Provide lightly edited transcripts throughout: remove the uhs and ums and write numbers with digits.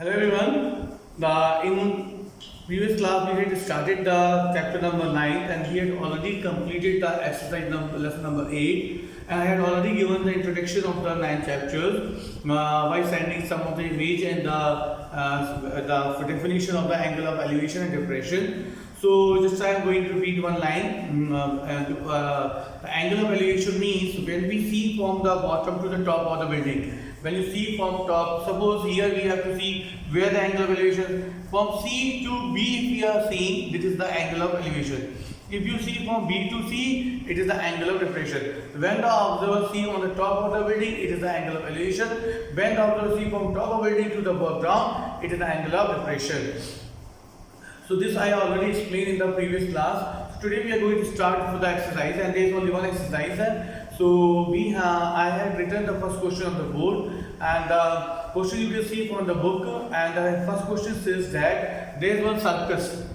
Hello everyone. In previous class we had started the chapter number 9 and we had already completed the exercise lesson number 8, and I had already given the introduction of the 9 chapters by sending some of the image and the definition of the angle of elevation and depression. So just I am going to read one line. The angle of elevation means when we see from the bottom to the top of the building. When you see from top, suppose here we have to see where the angle of elevation. From C to B, if we are seeing, this is the angle of elevation. If you see from B to C, it is the angle of depression. When the observer see on the top of the building, it is the angle of elevation. When the observer see from top of the building to the ground, it is the angle of depression. So this I already explained in the previous class. Today we are going to start with the exercise, and there is only one exercise. So I had written the first question on the board, and the question you will see from the book. And the first question says that there is one circus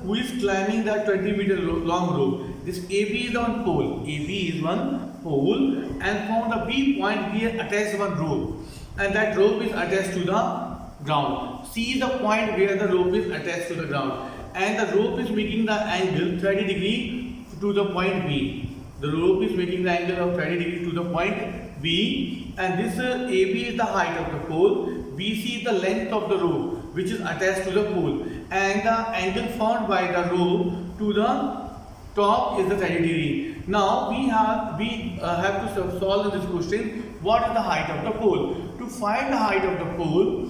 who is climbing the 20-meter long rope. This AB is on pole. AB is one pole, and from the B point we have attached one rope, and that rope is attached to the ground. C is the point where the rope is attached to the ground, and the rope is making the angle 30 degree to the point B. The rope is making the angle of 30 degree to the point B, and this AB is the height of the pole. BC is the length of the rope which is attached to the pole, and the angle found by the rope to the top is the 30 degree. Now we have to solve this question. What is the height of the pole? To find the height of the pole,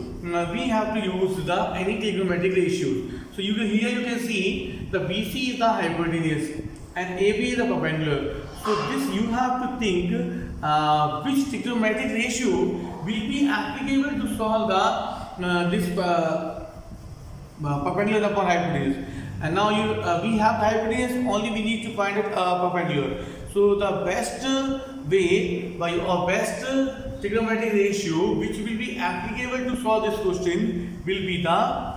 we have to use any trigonometric ratios. So here you can see the BC is the hypotenuse and AB is the perpendicular. So this you have to think which trigonometric ratio will be applicable to solve this perpendicular upon hypotenuse. And now we have the hypotenuse, only we need to find it perpendicular. So the best way or best trigonometric ratio which will be applicable to solve this question will be the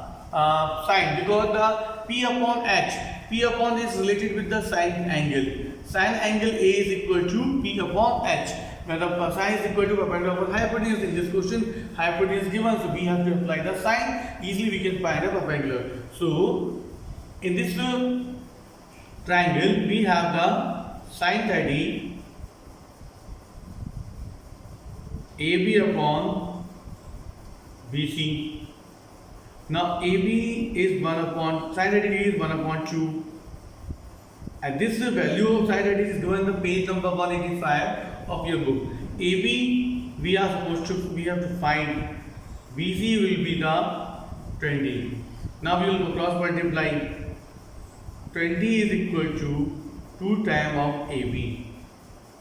sine, because the P upon H, P upon is related with the sine angle. Sine angle A is equal to P upon H. When the sine is equal to perpendicular upon hypotenuse, in this question hypotenuse given, so we have to apply the sine. Easily we can find a perpendicular. So in this triangle we have the sine 30 AB upon BC. Now AB is 1 upon sine 30 is 1 upon 2, and this value of sine 30 is given in the page number 185 of your book. AB we have to find. BC will be the 20. Now we will cross multiply. 20 is equal to 2 times of AB.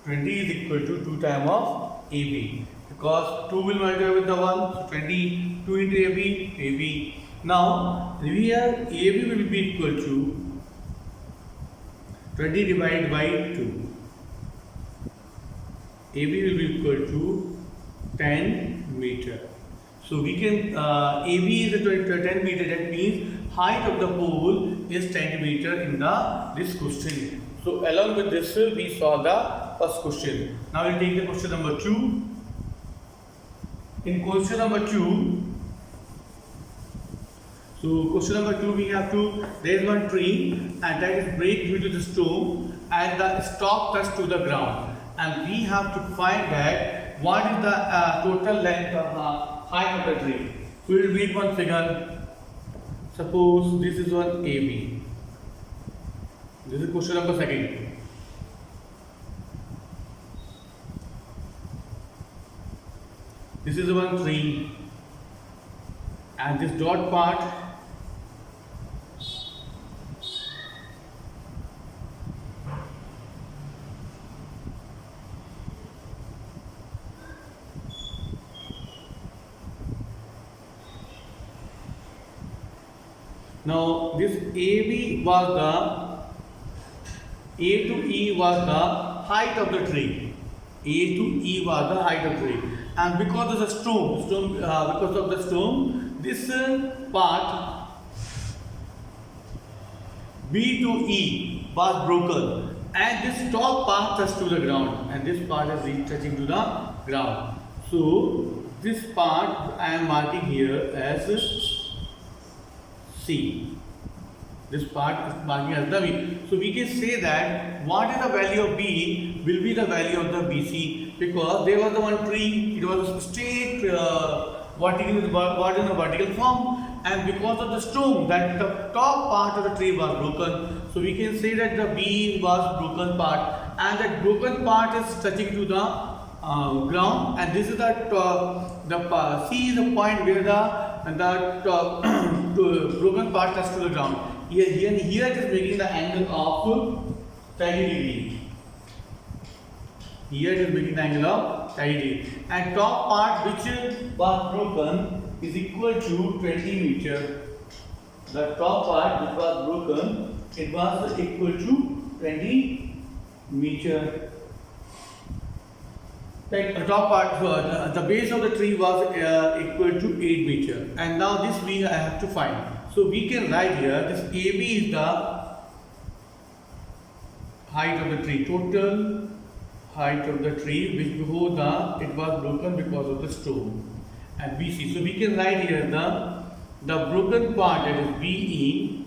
20 is equal to 2 times of AB, because 2 will multiply with the 1, so 20, 2 into AB. Now here AB will be equal to 20 divided by 2. AB will be equal to 10 meter. So we can AB is 10 meter. That means height of the pole is 10 meter in this question. So along with this we saw the first question. Now we'll take the question number 2. In question number 2, there is one tree and that is break due to the storm, and the stalk touched to the ground, and we have to find that what is the total length of the height of the tree. We will read one figure. Suppose this is one AB. This is question number 2. This is one tree, and this dot part now this AB was A to E was the height of the tree. A to E was the height of the tree. And because of the storm, this part B to E was broken, and this top part touched to the ground, and this part is touching to the ground. So this part I am marking here as C. This part is marking as the B. So we can say that what is the value of B will be the value of the BC, because there was the one tree, it was a straight vertical in a vertical form, and because of the storm that the top part of the tree was broken, so we can say that the B was broken part, and that broken part is touching to the ground, and this is the C is the point where the broken part touches to the ground. Here it is making the angle of 30 degree. Here it is making the angle of 30 degree, and top part which was broken is equal to 20 meter. The top part which was broken, it was equal to 20 meter. The top part, the base of the tree was equal to 8 meter, and now this we have to find. So we can write here this AB is the height of the tree, total height of the tree which before it was broken because of the storm, and BC. So we can write here the broken part, that is BE,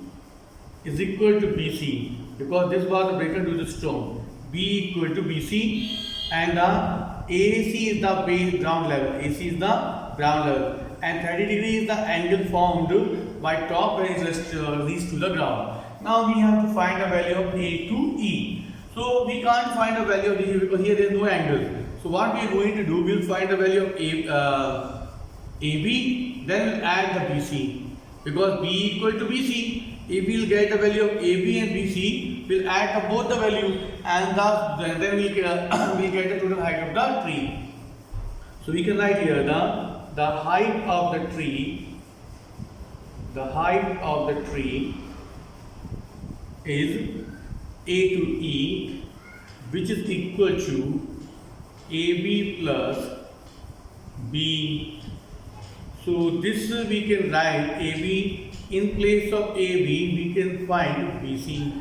is equal to BC, because this was broken due to the storm. B equal to BC, and the AC is the base ground level. AC is the ground level, and 30 degree is the angle formed by top when it reaches to the ground. Now we have to find a value of A to E. So we can't find a value of E because here there is no angle. So what we are going to do, we will find the value of AB, then we'll add the BC, because B equal to BC. If we will get the value of AB and BC, we'll add both the value, and then we'll get the total height of the tree. So we can write here the height of the tree. The height of the tree is A to E, which is equal to AB plus B. So this we can write AB. In place of AB, we can find BC.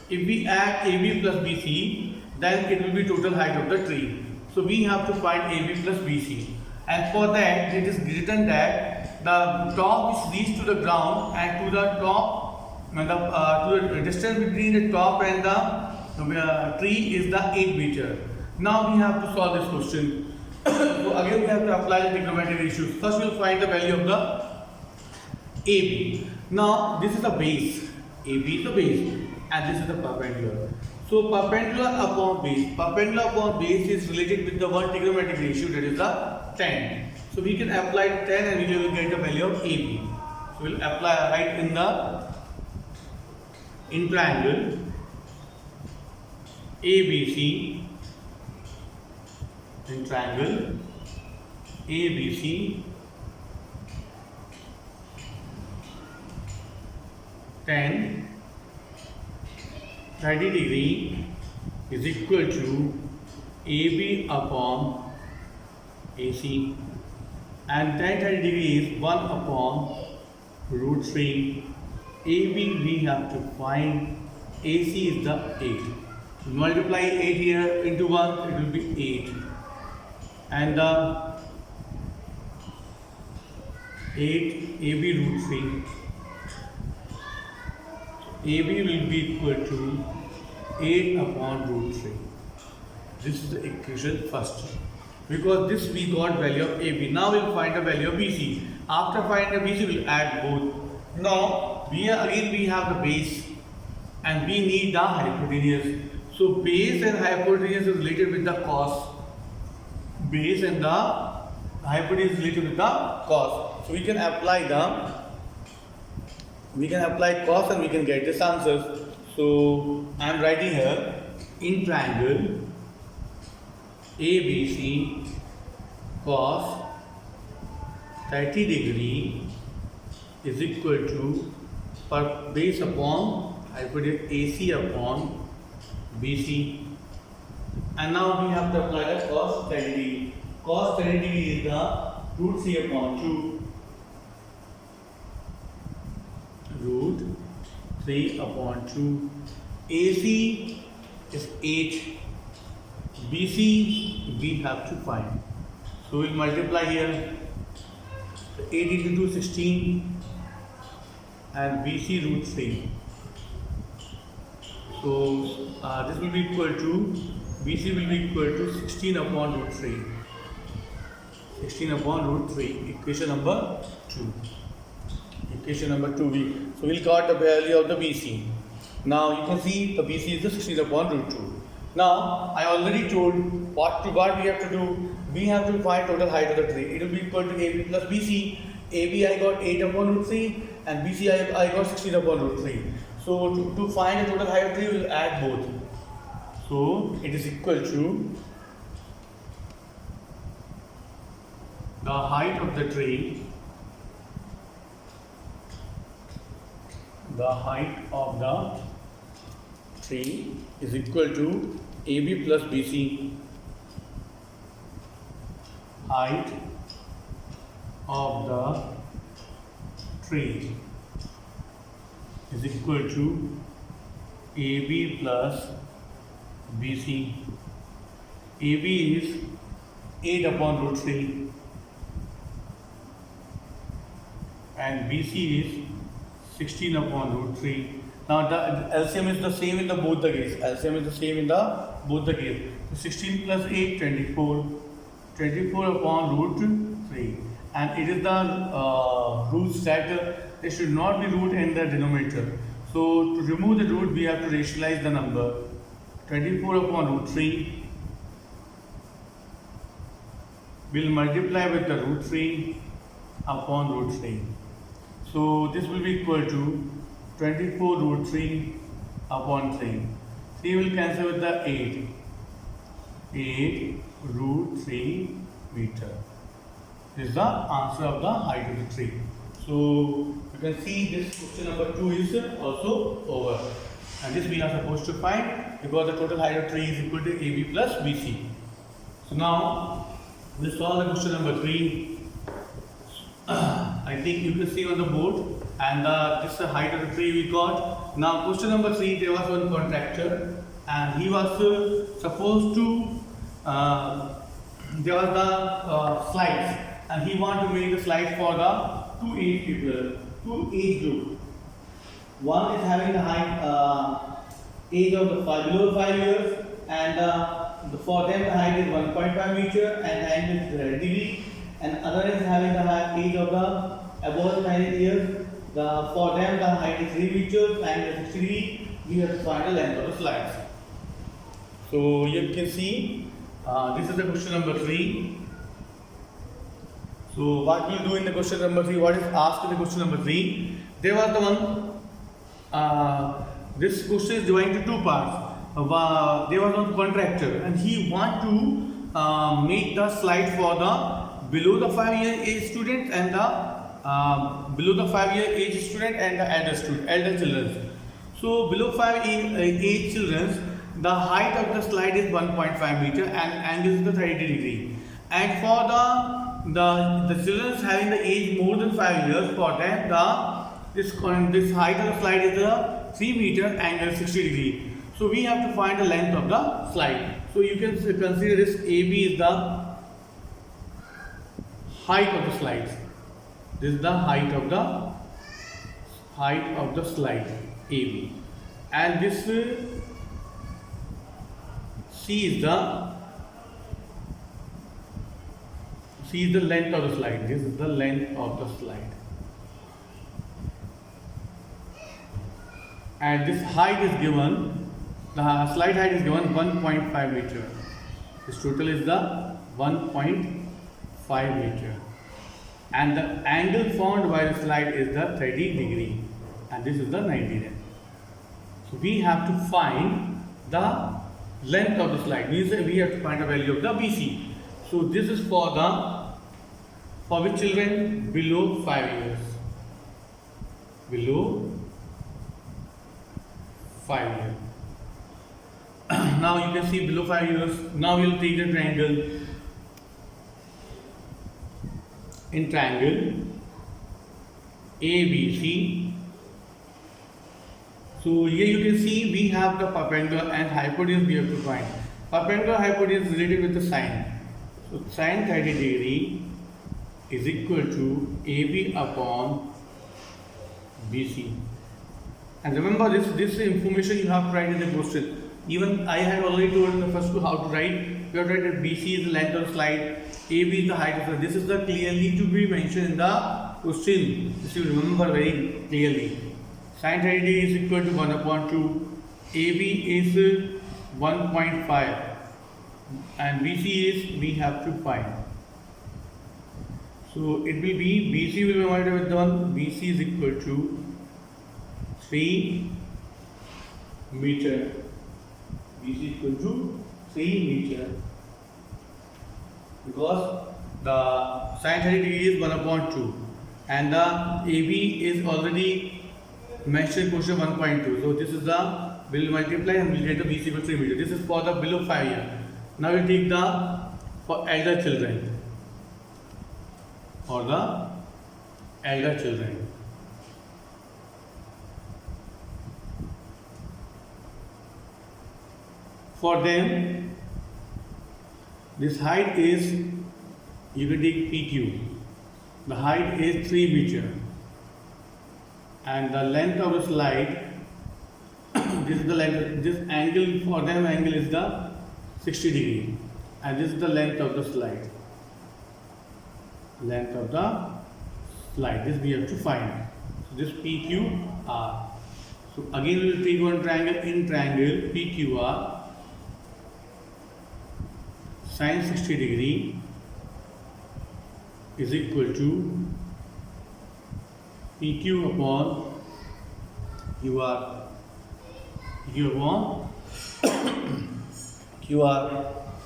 If we add AB plus BC, then it will be total height of the tree. So we have to find AB plus BC, and for that it is written that the top is reached to the ground, and to the top, to the distance between the top and the tree is the 8 meter. Now we have to solve this question. So again we have to apply the trigonometric ratios. First we will find the value of the AB. Now this is the base. AB is the base, and this is the perpendicular. So perpendicular upon base is related with the one trigonometric ratio, that is the 10. So we can apply 10 and we will get the value of AB. So we will apply right in triangle ABC, in triangle ABC, 10, 30 degree is equal to AB upon AC, and tan 30 degree is 1 upon root 3. AB we have to find, AC is the 8. Multiply 8 here into 1, it will be 8, and the 8 AB root 3. AB will be equal to 8 upon root 3. This is the equation first. Because this we got value of AB. Now we will find the value of BC. After finding the BC, we will add both. Now we have the base, and we need the hypotenuse. So base and hypotenuse is related with the cos. Base and the hypotenuse is related with the cos. So we can apply cos and we can get this answer. So I am writing here in triangle ABC cos 30 degree is equal to base upon hypotenuse AC upon BC, and now we have to apply the cos 30 degree. Cos 30 degree is the root 3 upon 2. Root 3 upon 2. AC is 8. BC we have to find. So we'll multiply here 8 into 2 16 and BC root 3. So this will be equal to, BC will be equal to 16 upon root 3. 16 upon root 3, equation number 2. Equation number 2. So we'll got the value of the BC. Now you can see the BC is the 16 upon root 2. Now I already told what we have to do. We have to find total height of the tree. It will be equal to AB plus BC. AB I got 8 upon root 3 and BC I got 16 upon root 3. So to find the total height of the tree, we will add both. So it is equal to the height of the tree. The height of the tree is equal to AB plus BC. Height of the tree is equal to AB plus BC. AB is 8 upon root 3 and BC is 16 upon root 3. Now the LCM is the same in the both the case. LCM is the same in the both the case. So 16 plus 8, 24. 24 upon root 3. And it is the roots that there should not be root in the denominator. So to remove the root, we have to rationalize the number. 24 upon root 3 will multiply with the root 3 upon root 3. So this will be equal to 24 root 3 upon 3. 3 will cancel with the 8. 8 root 3 meter. This is the answer of the height of the tree. So you can see this question number 2 is also over. And this we are supposed to find because the total height of tree is equal to AB plus BC. So now we solve the question number 3. I think you can see on the board, and this is the height of the tree we got. Now question number 3, there was one contractor and he was supposed to there was the slides and he wanted to make the slide for the two age people, two age group. One is having the height age of the below 5 years, and for them the height is 1.5 meter and the angle is 30 degree, and other is having the age of the above 9 years. For them the height is 3 meters and 60 degree. We have to find the length of the slides. So you can see this is the question number 3. So what we will do in the question number 3, what is asked in the question number 3? There was the one, this question is divided into 2 parts. There was one contractor and he want to make the slide for the below the 5-year age student and the below the 5-year age student and the elder children. So below 5 age children, the height of the slide is 1.5 meter and angle is the 30 degree. And for the children having the age more than 5 years, for them this height of the slide is 3 meter angle 60 degree. So we have to find the length of the slide. So you can consider this AB is the height of the slide. This is the height of the slide AB, and this C is the length of the slide. This is the length of the slide, and this height is given. The slide height is given 1.5 meter. This total is the 1.5 meter, and the angle formed by the slide is the 30 degree, and this is the 90 degree. So we have to find the length of the slide. Means we have to find the value of the BC. So this is for which children below 5 years. Below 5 years. Now you can see below 5 years. Now we will take the triangle. In triangle ABC. So here you can see we have the perpendicular and hypotenuse we have to find. Perpendicular hypotenuse is related with the sine. So sin 30 degree is equal to AB upon BC. And remember this information you have to write in the question. Even I had already told in the first school how to write. You have to write that BC is the length of the slide, AB is the height of the slide. This is the clearly to be mentioned in the question. This you remember very clearly. Sin 30 degree is equal to 1 upon 2. AB is 1.5 and BC is we have to find. So it will be BC will be divided with 1. BC is equal to 3 meter. BC is equal to 3 meter because the sin 30 degree is 1 upon 2 and the AB is already mentioned in question 1.2. So this is the will multiply and we'll get the BC equal to 3 meter. This is for the below 5 years. Now we'll take the for elder children or the elder children. For them, this height is, you can take PQ. The height is 3 meter and the length of the slide this is the length, this angle for them angle is the 60 degree and this is the length of the slide. Length of the slide, this we have to find. So this PQR. So again we will take one triangle in triangle PQR. Sin 60 degree is equal to PQ upon QR. PQ upon QR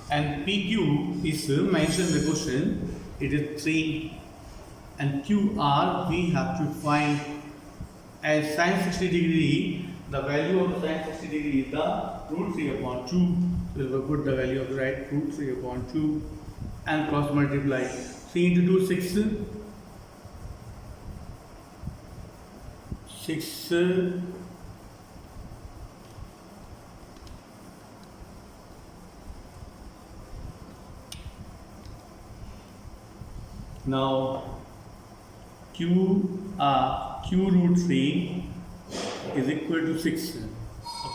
and PQ is mentioned in the question, it is 3 and QR we have to find as sin 60 degree, the value of the sin 60 degree is the root 3 upon 2. So we will put the value of the right root 3 upon 2 and cross multiply. 3 into 2 6. 6 now Q root 3 is equal to 6.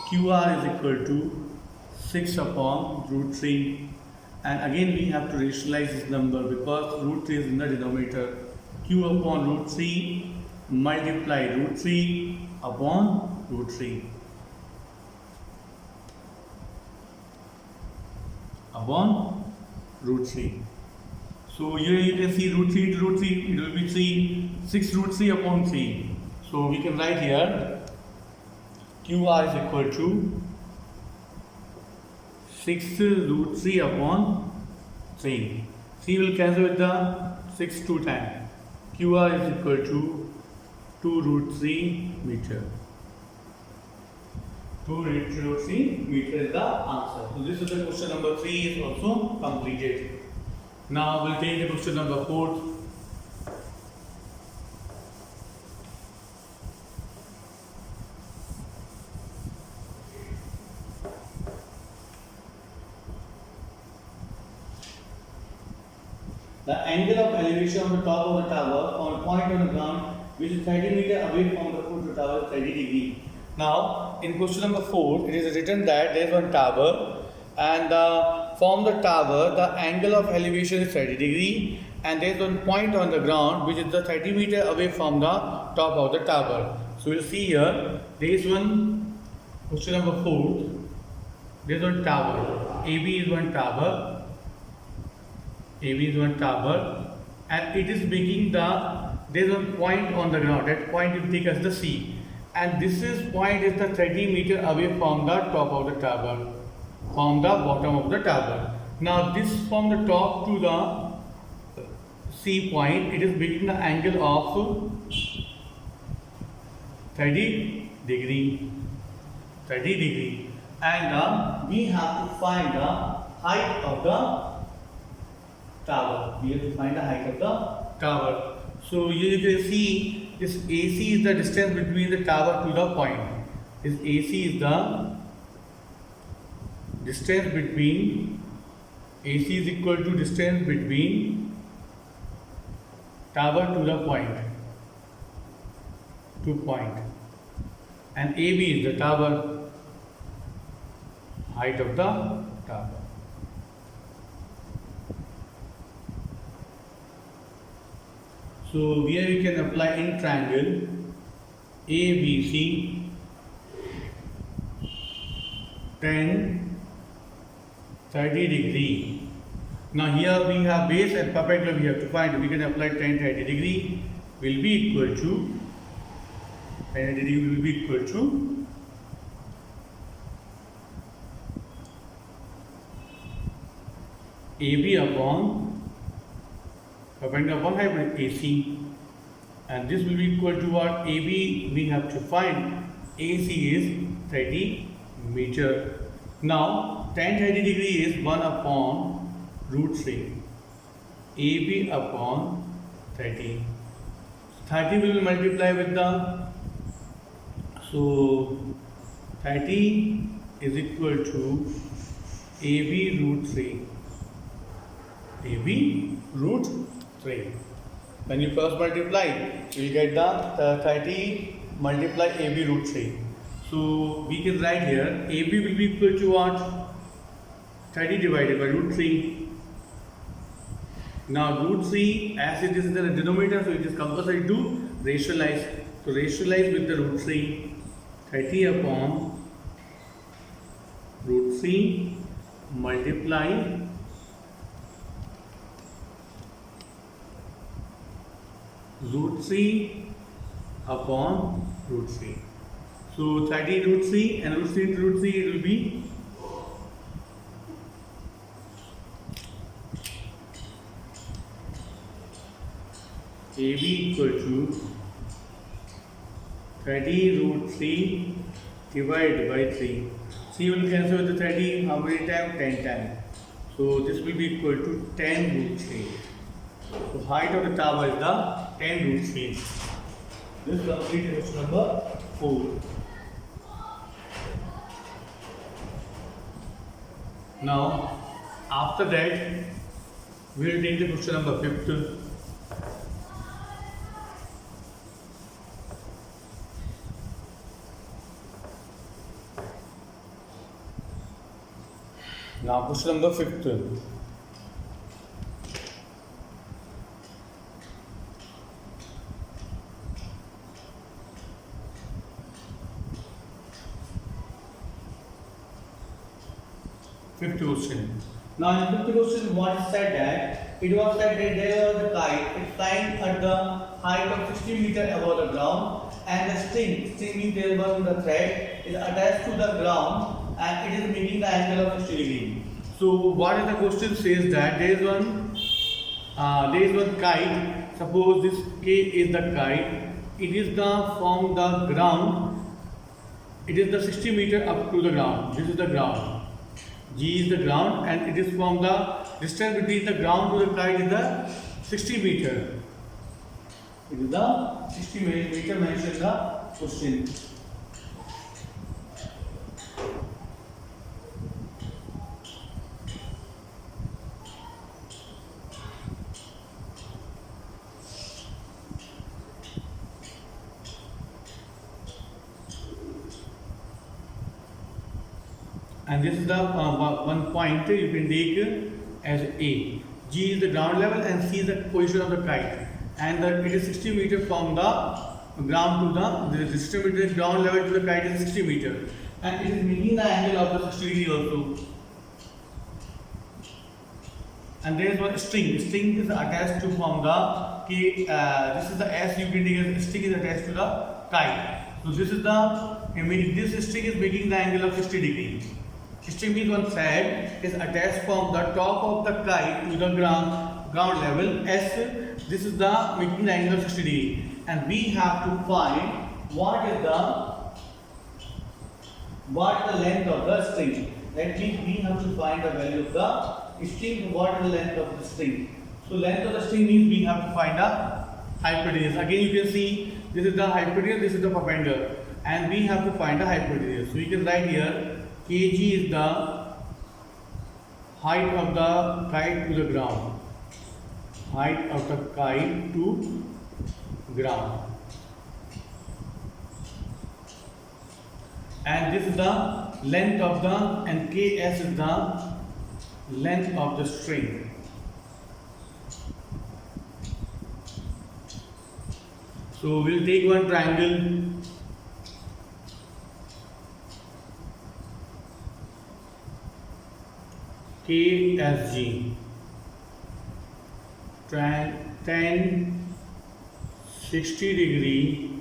QR is equal to 6 upon root 3 and again we have to rationalize this number because root 3 is in the denominator. Q upon root 3 multiply root 3 upon root 3 upon root 3. So here you can see root 3 to root 3, it will be 3, 6 root 3 upon 3. So we can write here QR is equal to 6 root 3 upon 3. 3 will cancel with the 6 2 times. QR is equal to 2 root 3 meter. 2 root 3 meter is the answer. So this is the question number 3 is also completed. Now we'll take the question number 4. The angle of elevation on the top of the tower on a point on the ground which is 30 meter away from the foot of the tower is 30 degree. Now in question number 4 it is written that there is one tower and from the tower the angle of elevation is 30 degree and there is one point on the ground which is the 30 meter away from the top of the tower. So you will see here there is one question number 4, there is one tower, AB is one tower. AB is one tower and it is making there is one point on the ground, that point you take as the C and this is point is the 30 meter away from the top of the tower, from the bottom of the tower. Now this from the top to the C point, it is making the angle of 30 degree and we have to find the height of the tower. We have to find the height of the tower. So here you can see this AC is the distance between the tower to the point. This AC is the distance between AC is equal to distance between tower to the point, and AB is the tower, height of the tower. So here we can apply in triangle ABC 10 30 degree. Now here we have base and perpendicular we have to find. We can apply 10 30 degree will be equal to 10 degree will be equal to AB upon perpendicular upon hypotenuse AC, and this will be equal to what? AB we have to find. AC is 30 meter. Now tan 30 degree is 1 upon root 3. AB upon 30. 30 we will multiply with the, so 30 is equal to AB root 3. AB root 3. When you first multiply, you will get the 30 multiply AB root 3. So we can write here AB will be equal to what? 30 divided by root 3. Now root 3, as it is in the denominator, so it is compulsory to rationalize. So rationalize with the root 3. 30 upon root 3 multiply root 3 upon root 3. So 30 root 3 and root 3 into root 3, it will be AB equal to 30 root 3 divided by 3. 3 will cancel with the 30 how many times? 10 times. So this will be equal to 10 root 3. So height of the tower is the 10 root 3. This completes question number 4. Now after that we will take the question number 5. Now question number 5. Fifth question. Now in fifth question, what is said that it was said that there was a kite. It flying at the height of 60 meters above the ground, and the string means there was the thread is attached to the ground, and it is making the angle of 60 degree. So what is the question says that there is one kite. Suppose this K is the kite. It is the from the ground. It is the 60 meter up to the ground. This is the ground. G is the ground, and it is from the distance between the ground to the kite is the 60 meter. It is the 60 meter mentioned in the question. And this is the one point you can take as A. G is the ground level and C is the position of the kite. And it is 60 meter from the ground to the 60 meter ground level to the kite is 60 meter. And it is making the angle of the 60 degree also. And there is one string. String is attached to from the K. This is the S you can take as string is attached to the kite. So this is this string is making the angle of 60 degree. String means one thread is attached from the top of the kite to the ground level. S, this is the making the angle of 60 degree, and we have to find what is the length of the string. That means we have to find the value of the string. What is the length of the string? So length of the string means we have to find the hypotenuse. Again you can see this is the hypotenuse, this is the perpendicular, and we have to find the hypotenuse. So you can write here kg is the height of the kite to the ground. Height of the kite to ground. And this is the length of the, and Ks is the length of the string. So we'll take one triangle. KSG. Tan 60 degree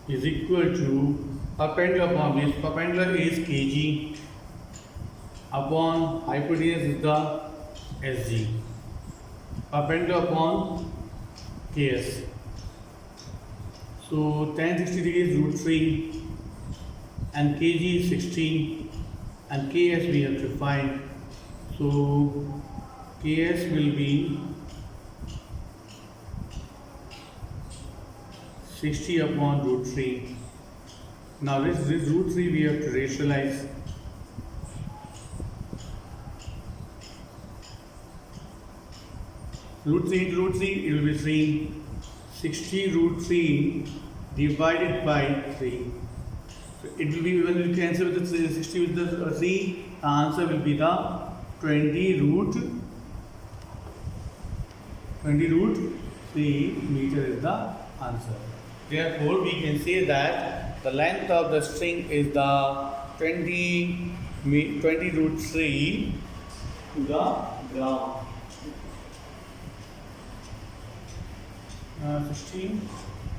is equal to perpendicular is kg upon hypotenuse is the SG, perpendicular upon KS. So tan 60 degree is root 3 and kg is 16 and KS we have to find. So KS will be 60 upon root 3. Now this root 3 we have to rationalize. Root 3 into root 3, it will be 3. 60 root 3 divided by 3. So it will be, when we cancel with the 60 with the 3, the answer will be the 20 root 3 meter is the answer. Therefore, we can say that the length of the string is the 20 root 3 to the ground. 16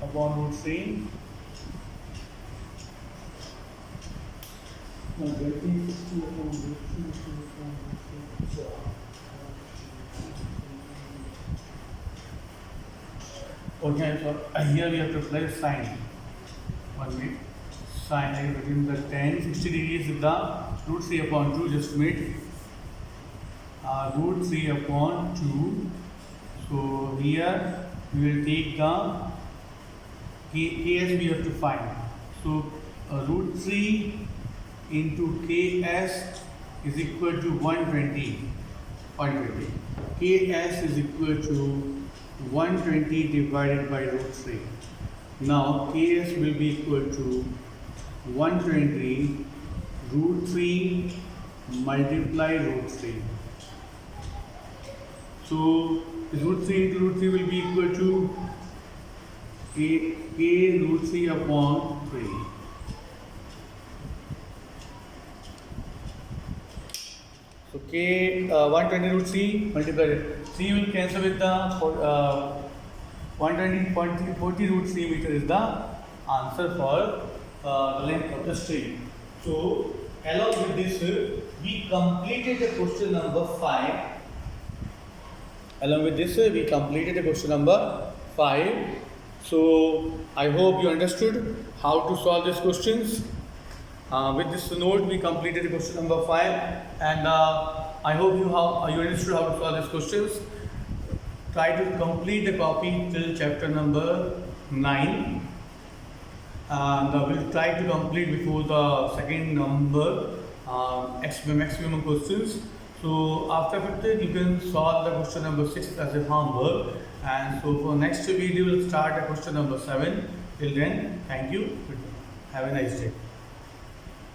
upon root 3. Okay, so here we have to apply sine. 1 minute. Sine, I have written the tan 60 degrees is the root 3 upon 2, just made root 3 upon 2. So here we will take the Ks we have to find. So root 3 into Ks is equal to 120. Ks is equal to 120 divided by root 3. Now Ks will be equal to 120 root 3 multiply root 3. So root 3 into root 3 will be equal to K root 3 upon 3. So K 120 root 3 multiplied 3 will cancel with the 120.40 root 3 meter is the answer for the length of the string. So along with this we completed the question number 5. Along with this we completed the question number 5. So I hope you understood how to solve these questions. With this note we completed question number 5, and I hope you understood how to solve these questions. Try to complete the copy till chapter number 9, and we'll try to complete before the second number maximum questions. So after 50 you can solve the question number 6 as a homework, and so for next video we'll start the question number 7. Till then, thank you. Have a nice day.